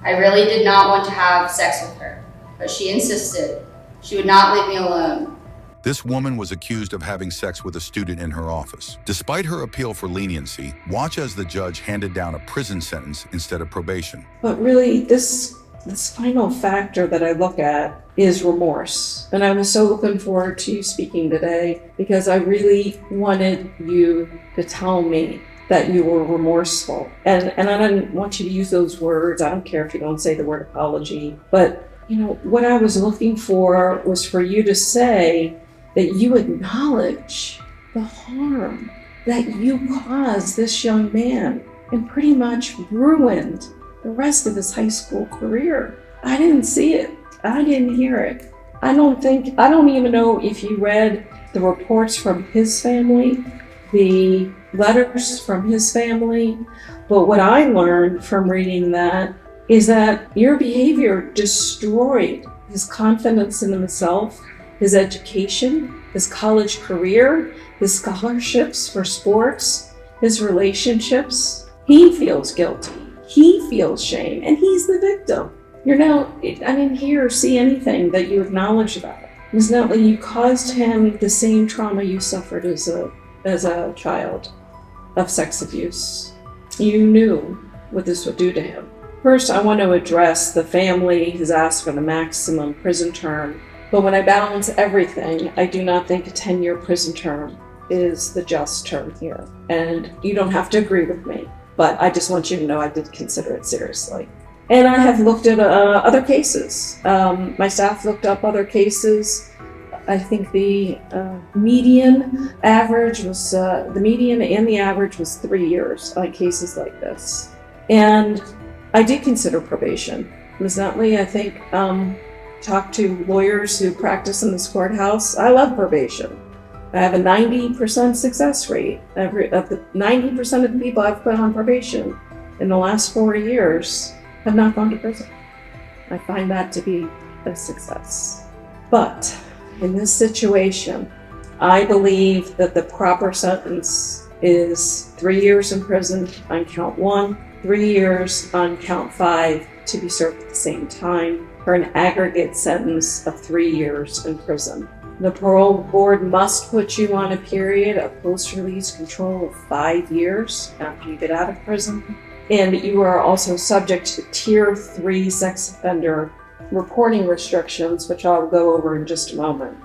I really did not want to have sex with her, but she insisted. She would not leave me alone. This woman was accused of having sex with a student in her office. Despite her appeal for leniency, watch as the judge handed down a prison sentence instead of probation. But really, this final factor that I look at is remorse. And I was so looking forward to you speaking today because I really wanted you to tell me that you were remorseful. And I didn't want you to use those words. I don't care if you don't say the word apology. But, what I was looking for was for you to say that you acknowledge the harm that you caused this young man and pretty much ruined the rest of his high school career. I didn't see it. I didn't hear it. I don't even know if you read the reports from his family, the letters from his family. But what I learned from reading that is that your behavior destroyed his confidence in himself, his education, his college career, his scholarships for sports, his relationships. He feels guilty. He feels shame, and he's the victim. I didn't hear or see anything that you acknowledge that. Ms. Nutley, you caused him the same trauma you suffered as a child of sex abuse. You knew what this would do to him. First, I want to address the family has asked for the maximum prison term. But when I balance everything, I do not think a 10-year prison term is the just term here. And you don't have to agree with me, but I just want you to know I did consider it seriously. And I have looked at other cases. My staff looked up other cases. I think the median average was, the median and the average was 3 years on cases like this. And I did consider probation. Ms. Nutley, I think, talk to lawyers who practice in this courthouse. I love probation. I have a 90% success rate. Of the 90% of the people I've put on probation in the last 4 years have not gone to prison. I find that to be a success. But in this situation, I believe that the proper sentence is 3 years in prison on count 1, 3 years on count 5 to be served at the same time, for an aggregate sentence of 3 years in prison. The parole board must put you on a period of post-release control of 5 years after you get out of prison. And you are also subject to Tier 3 sex offender reporting restrictions, which I'll go over in just a moment.